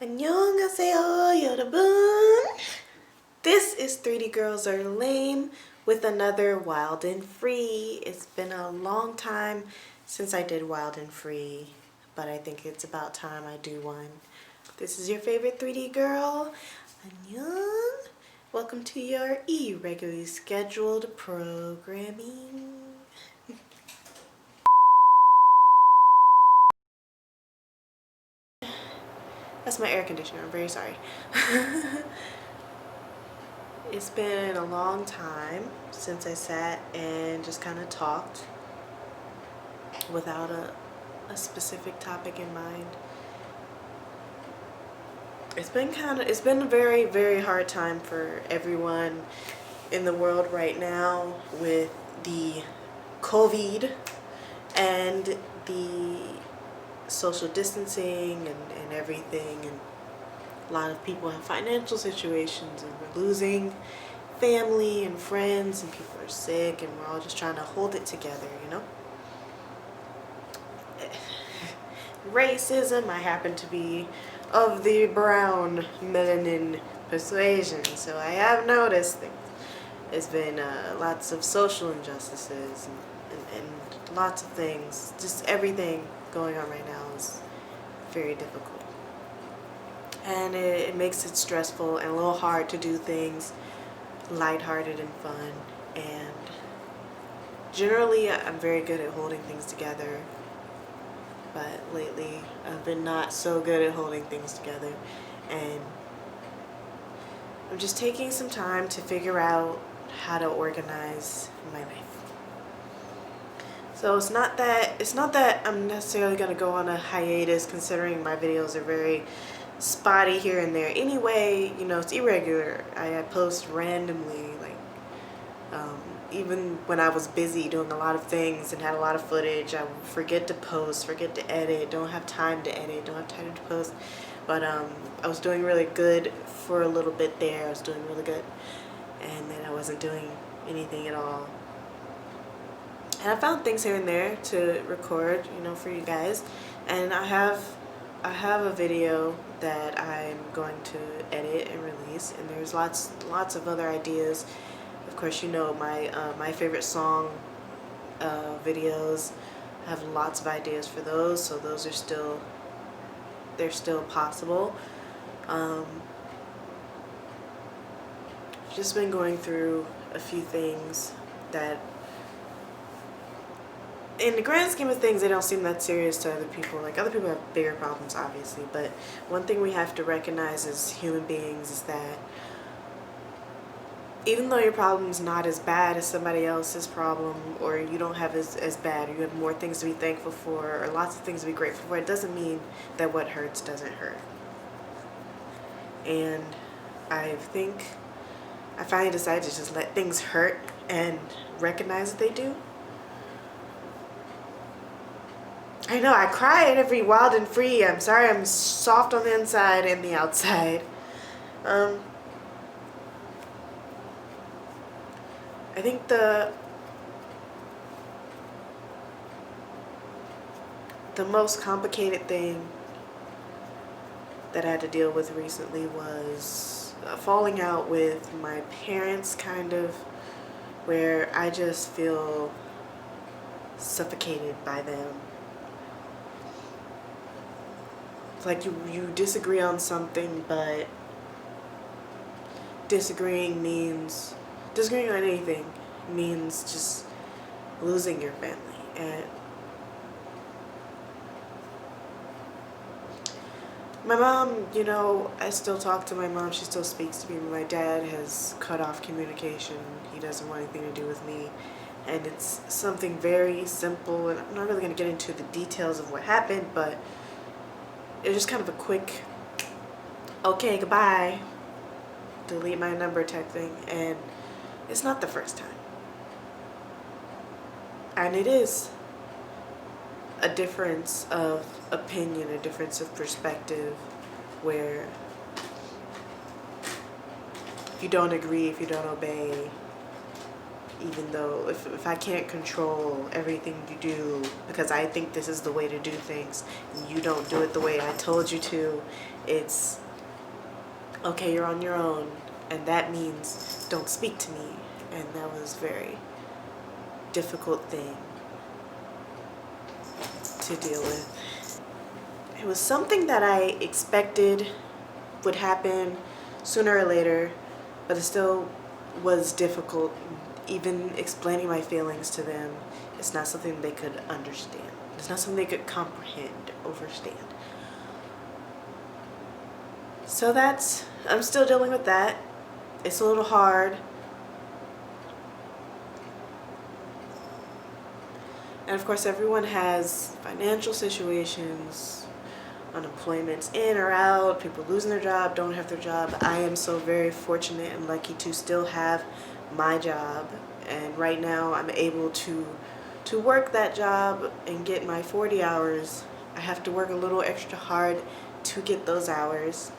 안녕하세요, 여러분. This is 3D Girls Are Lame with another Wild and Free. It's been a long time since I did Wild and Free, but I think it's about time I do one. This is your favorite 3D girl, Annyeong. Welcome to your irregularly scheduled programming. That's my air conditioner. I'm very sorry. It's been a long time since I sat and just kind of talked without a specific topic in mind. It's been a very, very hard time for everyone in the world right now with the COVID and the social distancing and everything, and a lot of people have financial situations and we're losing family and friends and people are sick and we're all just trying to hold it together, you know? Racism, I happen to be of the brown melanin persuasion, so I have noticed things. There's been lots of social injustices and lots of things. Just everything going on right now is very difficult. And it makes it stressful and a little hard to do things lighthearted and fun. And generally, I'm very good at holding things together. But lately, I've been not so good at holding things together. And I'm just taking some time to figure out how to organize my life. So it's not that I'm necessarily going to go on a hiatus, considering my videos are very spotty here and there. Anyway, you know, it's irregular. I post randomly, like even when I was busy doing a lot of things and had a lot of footage, I would forget to post, forget to edit, don't have time to edit, don't have time to post. But I was doing really good for a little bit there. I was doing really good, and then I wasn't doing anything at all. And I found things here and there to record, you know, for you guys. And I have a video that I'm going to edit and release, and there's lots of other ideas. Of course, you know, my favorite song videos. I have lots of ideas for those, so those are still possible. Just been going through a few things that, in the grand scheme of things, they don't seem that serious to other people. Like, other people have bigger problems, obviously, but one thing we have to recognize as human beings is that even though your problem's not as bad as somebody else's problem, or you don't have as bad, or you have more things to be thankful for, or lots of things to be grateful for, it doesn't mean that what hurts doesn't hurt. And I finally decided to just let things hurt and recognize that they do. I know, I cry at every Wild and Free. I'm sorry, I'm soft on the inside and the outside. I think the most complicated thing that I had to deal with recently was falling out with my parents, kind of, where I just feel suffocated by them. It's like you disagree on something, but disagreeing on anything means just losing your family. And my mom, you know, I still talk to my mom. She still speaks to me. My dad has cut off communication. He doesn't want anything to do with me. And it's something very simple, and I'm not really going to get into the details of what happened, but it was just kind of a quick, okay, goodbye, delete my number type thing. And it's not the first time. And it is a difference of opinion, a difference of perspective, where if you don't agree, if you don't obey, even though if I can't control everything you do because I think this is the way to do things and you don't do it the way I told you to, it's okay, you're on your own, and that means don't speak to me. And that was a very difficult thing to deal with. It was something that I expected would happen sooner or later, but it still was difficult. Even explaining my feelings to them, it's not something they could understand. It's not something they could comprehend, understand. So I'm still dealing with that. It's a little hard. And of course, everyone has financial situations, unemployment's in or out, people losing their job, don't have their job. I am so very fortunate and lucky to still have my job. And right now I'm able to work that job and get my 40 hours. I have to work a little extra hard to get those hours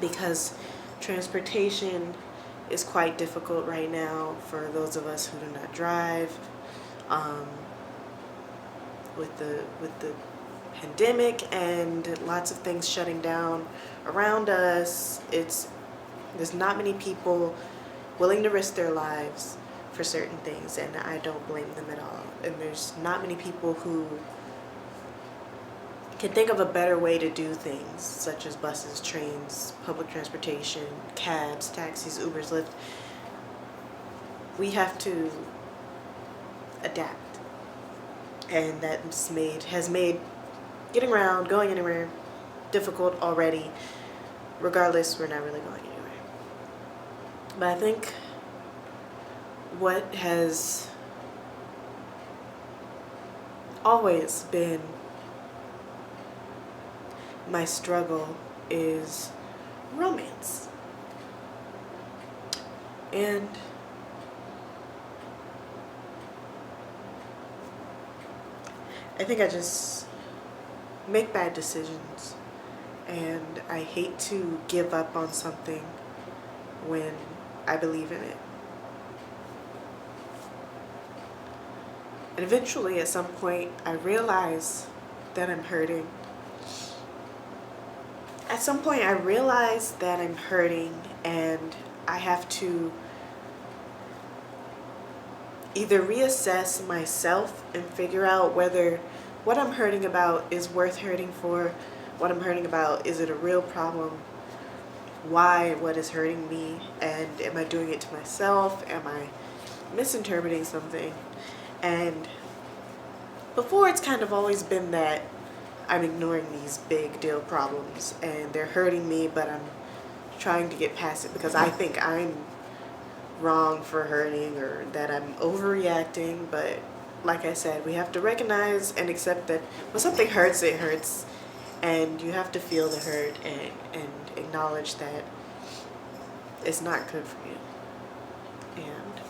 because transportation is quite difficult right now for those of us who do not drive. With the pandemic and lots of things shutting down around us, there's not many people willing to risk their lives for certain things, and I don't blame them at all. And there's not many people who can think of a better way to do things, such as buses, trains, public transportation, cabs, taxis, Ubers, Lyft. We have to adapt. And that has made getting around, going anywhere, difficult already. Regardless, we're not really going anywhere. But I think what has always been my struggle is romance. And I think I just make bad decisions, and I hate to give up on something when I believe in it. And eventually, at some point, I realize that I'm hurting. At some point, I realize that I'm hurting, and I have to either reassess myself and figure out whether what I'm hurting about is worth hurting for, what I'm hurting about, is it a real problem, what is hurting me, and am I doing it to myself, am I misinterpreting something. And before, it's kind of always been that I'm ignoring these big deal problems and they're hurting me, but I'm trying to get past it because I think I'm wrong for hurting or that I'm overreacting. But like I said, we have to recognize and accept that when something hurts, it hurts, and you have to feel the hurt and acknowledge that it's not good for you. And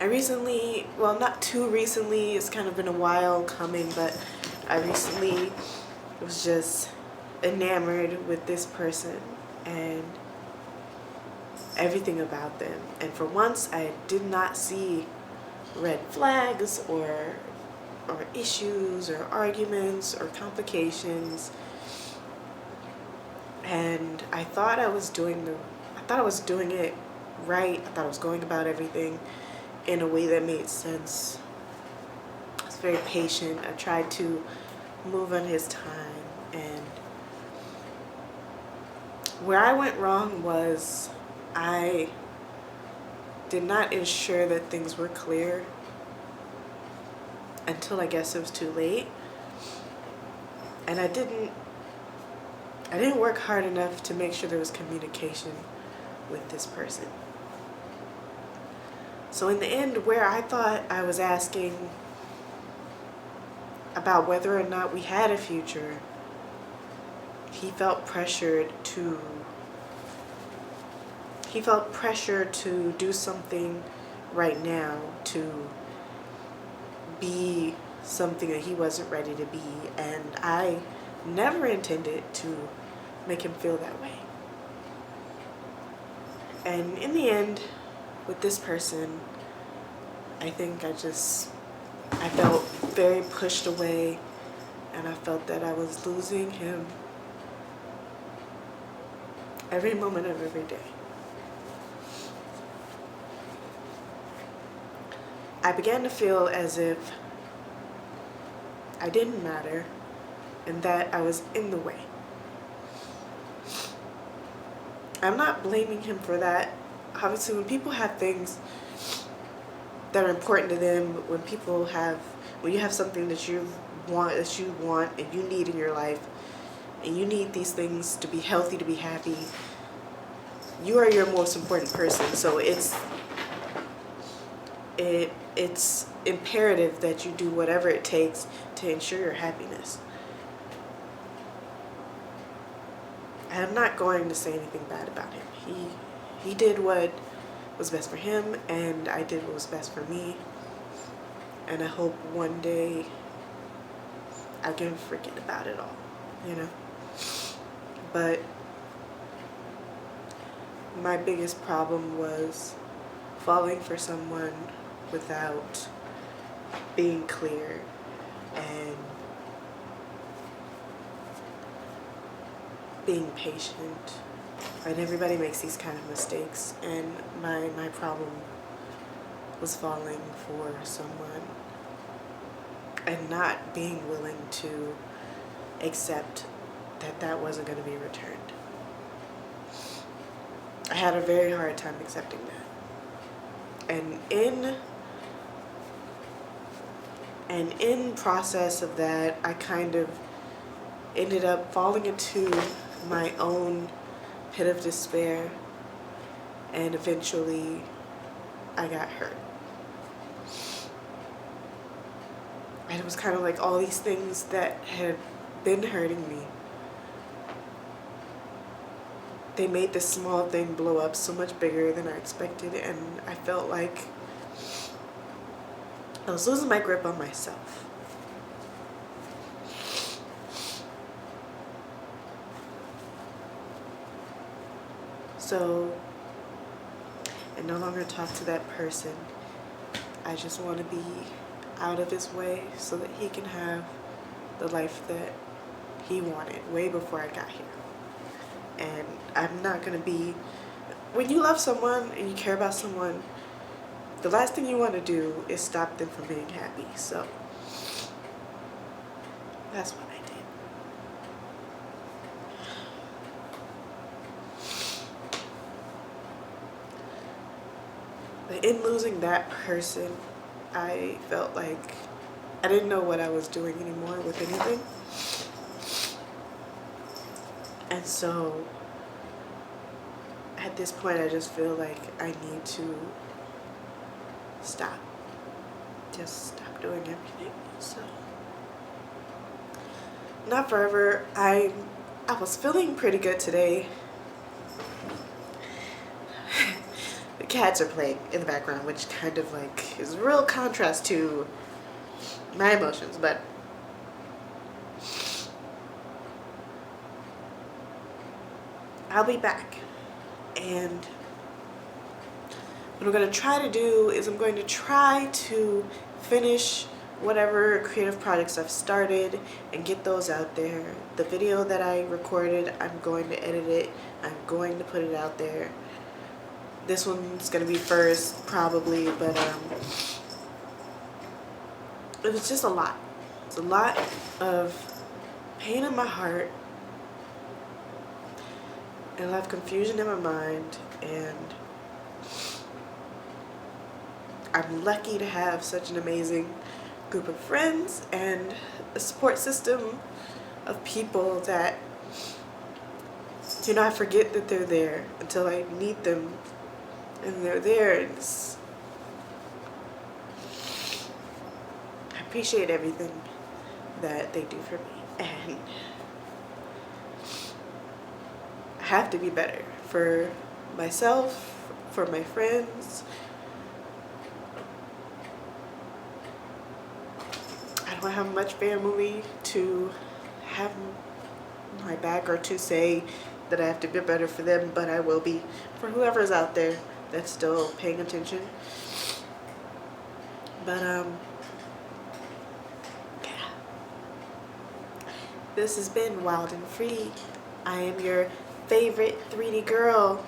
I recently, well, not too recently, it's kind of been a while coming, but I recently was just enamored with this person and everything about them. And for once, I did not see red flags or issues or arguments or complications. And I thought I was doing it right. I thought I was going about everything in a way that made sense. I was very patient. I tried to move on his time. And where I went wrong was I did not ensure that things were clear until I guess it was too late. And I didn't work hard enough to make sure there was communication with this person. So in the end, where I thought I was asking about whether or not we had a future, he felt pressured to do something right now, to be something that he wasn't ready to be. And I never intended to make him feel that way. And in the end, with this person, I think I felt very pushed away, and I felt that I was losing him every moment of every day. I began to feel as if I didn't matter and that I was in the way. I'm not blaming him for that. Obviously, when people have things that are important to them, when you have something that you want and you need in your life, and you need these things to be healthy, to be happy, you are your most important person. So it's imperative that you do whatever it takes to ensure your happiness. I'm not going to say anything bad about him. He did what was best for him, and I did what was best for me. And I hope one day I can forget about it all, you know. But my biggest problem was falling for someone without being clear and being patient. And everybody makes these kind of mistakes, and my problem was falling for someone and not being willing to accept that that wasn't going to be returned. I had a very hard time accepting that. And in process of that, I kind of ended up falling into my own pit of despair, and eventually I got hurt. And it was kind of like all these things that had been hurting me, they made this small thing blow up so much bigger than I expected, and I felt like I was losing my grip on myself. So I no longer talk to that person. I just want to be out of his way so that he can have the life that he wanted way before I got here. And I'm not going to be... When you love someone and you care about someone, the last thing you want to do is stop them from being happy. So that's what I did. But in losing that person, I felt like I didn't know what I was doing anymore with anything. And so at this point, I just feel like I need to stop. Just stop doing everything. So not forever. I was feeling pretty good today. The cats are playing in the background, which kind of like is a real contrast to my emotions, but I'll be back. And what I'm going to try to do is I'm going to try to finish whatever creative projects I've started and get those out there. The video that I recorded, I'm going to edit it. I'm going to put it out there. This one's going to be first, probably, but it was just a lot. It's a lot of pain in my heart and a lot of confusion in my mind, and I'm lucky to have such an amazing group of friends and a support system of people that, you know, I forget that they're there until I need them, and they're there. And I appreciate everything that they do for me, and I have to be better for myself, for my friends. I don't have much family to have my back or to say that I have to be better for them, but I will be for whoever's out there that's still paying attention. But yeah. This has been Wild and Free. I am your favorite 3D girl.